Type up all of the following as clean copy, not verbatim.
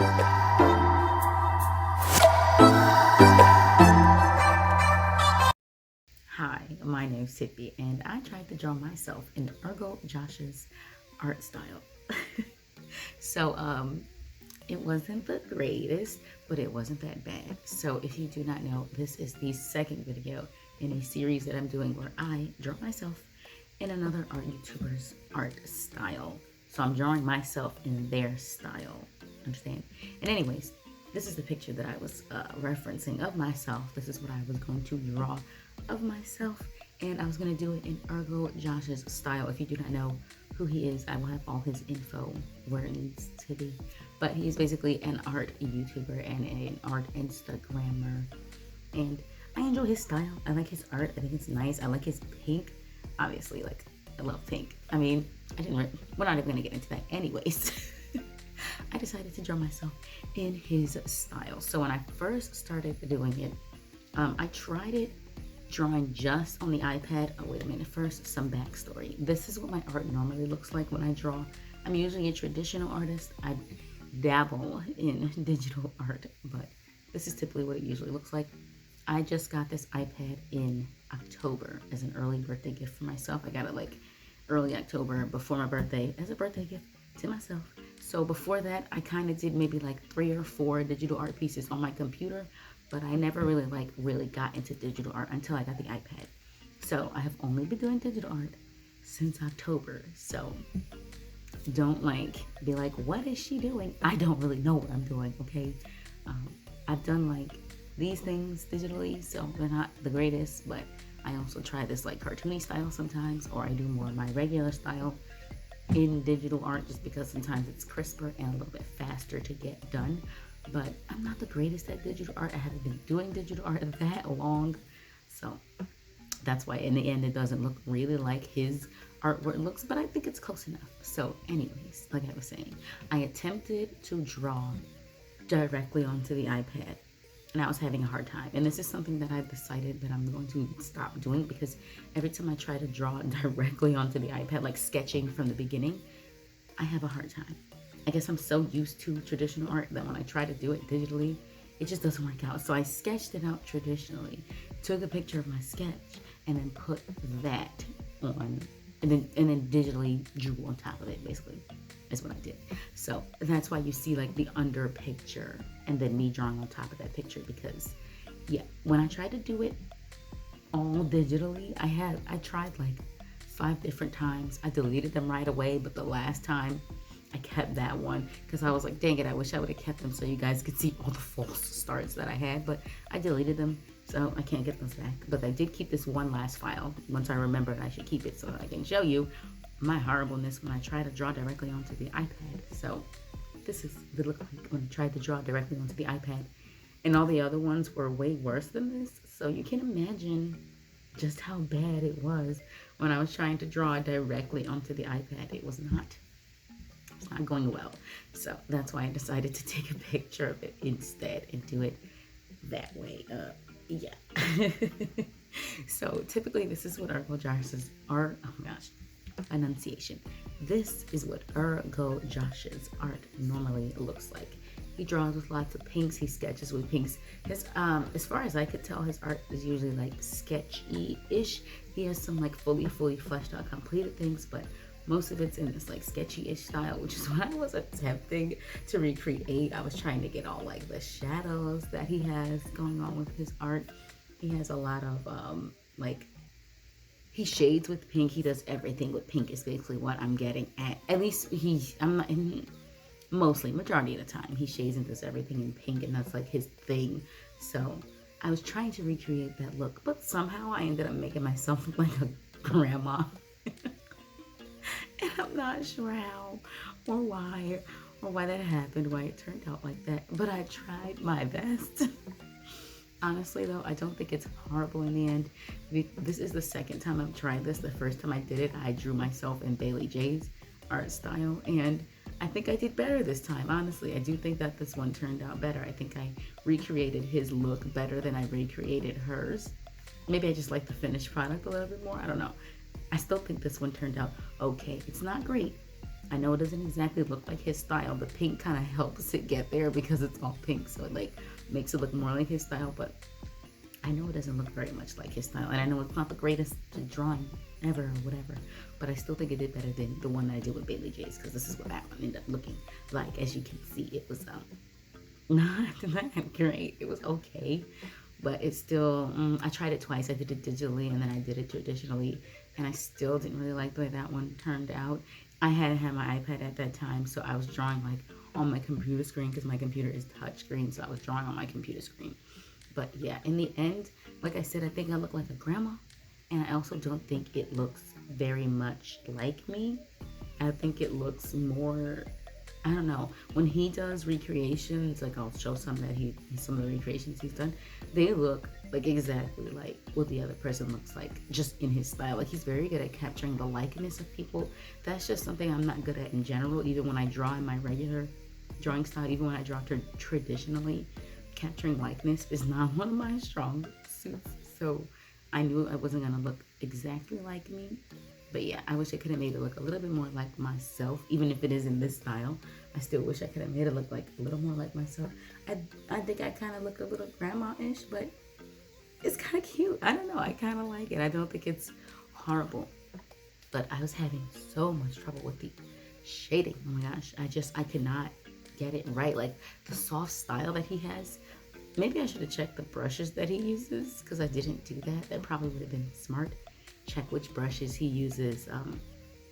Hi, my name's Tippy, and I tried to draw myself in Ergo Josh's art style. So, it wasn't the greatest, but it wasn't that bad. So if you do not know, this is the second video in a series that I'm doing where I draw myself in another art YouTuber's art style. So I'm drawing myself in their style, understand? And anyways, this is the picture that I was referencing of myself. This is what I was going to draw of myself, and I was going to do it in Ergo Josh's style. If you do not know who he is, I will have all his info where it needs to be. But he's basically an art YouTuber and an art Instagrammer, and I enjoy his style. I like his art. I think it's nice. I like his pink. Obviously, like, I love pink. I mean, we're not even gonna get into that anyways. I decided to draw myself in his style. So when I first started doing it, I tried it drawing just on the iPad. Oh, wait a minute. First, some backstory. This is what my art normally looks like when I draw. I'm usually a traditional artist. I dabble in digital art, but this is typically what it usually looks like. I just got this iPad in October as an early birthday gift for myself. I got it like early October before my birthday as a birthday gift to myself. So before that, I kind of did maybe like 3 or 4 digital art pieces on my computer, but I never really got into digital art until I got the iPad. So I have only been doing digital art since October. So don't be like, what is she doing? I don't really know what I'm doing, okay? I've done like these things digitally, so they're not the greatest, but I also try this like cartoony style sometimes, or I do more of my regular style in digital art just because sometimes it's crisper and a little bit faster to get done. But I'm not the greatest at digital art. I haven't been doing digital art that long, so that's why in the end it doesn't look really like his artwork looks, but I think it's close enough. So anyways, like I was saying, I attempted to draw directly onto the iPad, and I was having a hard time. And this is something that I've decided that I'm going to stop doing, because every time I try to draw directly onto the iPad, like sketching from the beginning, I have a hard time. I guess I'm so used to traditional art that when I try to do it digitally, it just doesn't work out. So I sketched it out traditionally, took a picture of my sketch, and then put that on, and then digitally drew on top of it, basically, is what I did. So that's why you see like the under picture and then me drawing on top of that picture, because yeah, when I tried to do it all digitally, I tried like 5 different times. I deleted them right away, but the last time I kept that one because I was like, dang it, I wish I would have kept them so you guys could see all the false starts that I had, but I deleted them, so I can't get those back. But I did keep this one last file once I remembered I should keep it so that I can show you my horribleness when I try to draw directly onto the iPad. So this is what it looked like when I tried to draw directly onto the iPad, and all the other ones were way worse than this, so you can imagine just how bad it was when I was trying to draw directly onto the iPad. It's not going well. So that's why I decided to take a picture of it instead and do it that way. Yeah. So typically this is what Ergo Josh's enunciation. This is what Ergo Josh's art normally looks like. He draws with lots of pinks. He sketches with pinks. His, as far as I could tell, his art is usually like sketchy-ish. He has some like fully fleshed out, completed things, but most of it's in this like sketchy-ish style, which is what I was attempting to recreate. I was trying to get all like the shadows that he has going on with his art. He has a lot of he shades with pink. He does everything with pink is basically what I'm getting at. At least mostly, majority of the time, he shades and does everything in pink, and that's like his thing. So I was trying to recreate that look, but somehow I ended up making myself look like a grandma. And I'm not sure how or why that happened, why it turned out like that, but I tried my best. Honestly though, I don't think it's horrible in the end. This is the second time I've tried this. The first time I did it, I drew myself in Bailey J's art style, and I think I did better this time. Honestly, I do think that this one turned out better. I think I recreated his look better than I recreated hers. Maybe I just like the finished product a little bit more. I don't know. I still think this one turned out okay. It's not great. I know it doesn't exactly look like his style. The pink kind of helps it get there because it's all pink, so it like makes it look more like his style, but I know it doesn't look very much like his style, and I know it's not the greatest drawing ever or whatever, but I still think it did better than the one that I did with Bailey J's, because this is what that one ended up looking like. As you can see, it was not that great. It was okay, but it's still, I tried it twice. I did it digitally and then I did it traditionally, and I still didn't really like the way that one turned out. I hadn't had my iPad at that time, so I was drawing like on my computer screen because my computer is touchscreen, so I was drawing on my computer screen. But yeah, in the end, like I said, I think I look like a grandma, and I also don't think it looks very much like me. I think it looks more, I don't know, when he does recreations, like I'll show some that some of the recreations he's done, they look like exactly like what the other person looks like, just in his style. Like, he's very good at capturing the likeness of people. That's just something I'm not good at in general, even when I draw in my regular drawing style, even when I draw traditionally. Capturing likeness is not one of my strong suits, so I knew I wasn't gonna look exactly like me. But yeah, I wish I could have made it look a little bit more like myself, even if it is in this style. I still wish I could have made it look like a little more like myself. I think I kind of look a little grandma-ish, but it's kind of cute. I don't know, I kind of like it. I don't think it's horrible, but I was having so much trouble with the shading. Oh my gosh, I could not get it right. Like, the soft style that he has, maybe I should have checked the brushes that he uses, because I didn't do that. That probably would have been smart. Check which brushes he uses.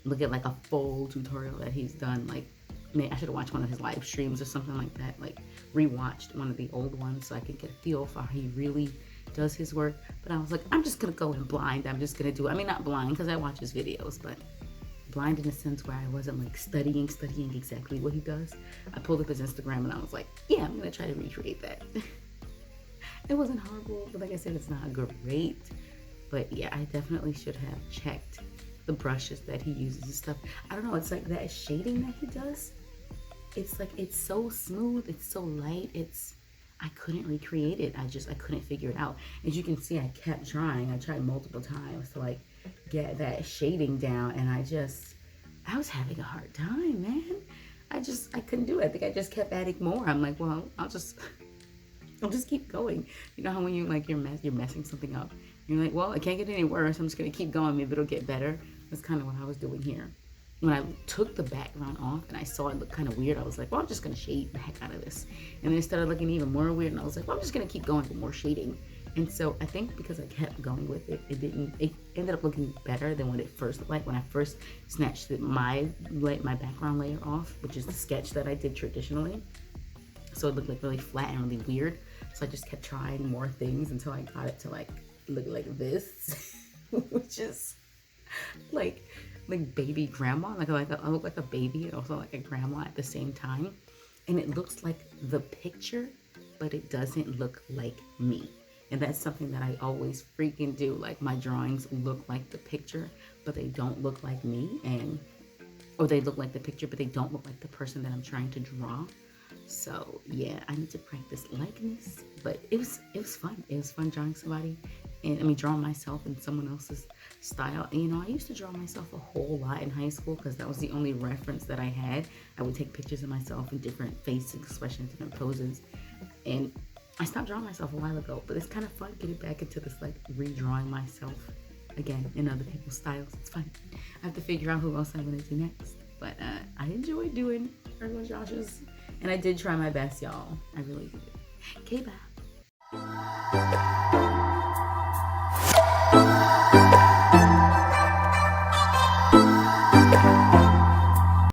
Look at like a full tutorial that he's done. Like, I should have watched one of his live streams or something like that. Like, rewatched one of the old ones so I could get a feel for how he really does his work. But I was like, I'm just gonna go in blind. I'm just gonna do it. I mean, not blind because I watch his videos, but blind in a sense where I wasn't like studying exactly what he does. I pulled up his Instagram and I was like, yeah, I'm gonna try to recreate that. It wasn't horrible, but like I said, it's not great. But yeah, I definitely should have checked the brushes that he uses and stuff. I don't know, it's like that shading that he does. It's like, it's so smooth, it's so light, I couldn't recreate it. I couldn't figure it out. As you can see, I kept trying. I tried multiple times to like get that shading down, and I was having a hard time, man. I couldn't do it. I think I just kept adding more. I'm like, well, I'll just keep going. You know how when you like, you're messing something up, you're like, well, it can't get any worse. I'm just gonna keep going. Maybe it'll get better. That's kind of what I was doing here. When I took the background off and I saw it look kind of weird, I was like, well, I'm just gonna shade the heck out of this. And then it started looking even more weird, and I was like, well, I'm just gonna keep going with more shading. And so I think because I kept going with it, it ended up looking better than what it first looked like when I first snatched my background layer off, which is the sketch that I did traditionally. So it looked like really flat and really weird. So I just kept trying more things until I got it to like look like this, which is like baby grandma. I look like a baby and also like a grandma at the same time. And it looks like the picture, but it doesn't look like me. And that's something that I always freaking do. Like, my drawings look like the picture, but they don't look like me. Or they look like the picture, but they don't look like the person that I'm trying to draw. So yeah, I need to practice likeness, but it was fun. It was fun drawing somebody, and I mean, drawing myself in someone else's style. And, you know, I used to draw myself a whole lot in high school because that was the only reference that I had. I would take pictures of myself in different face expressions, different poses, and I stopped drawing myself a while ago. But it's kind of fun getting back into this, like, redrawing myself again in other people's styles. It's fun. I have to figure out who else I'm gonna do next. But I enjoyed doing Ergo Josh's, and I did try my best, y'all. I really did. Okay, bye.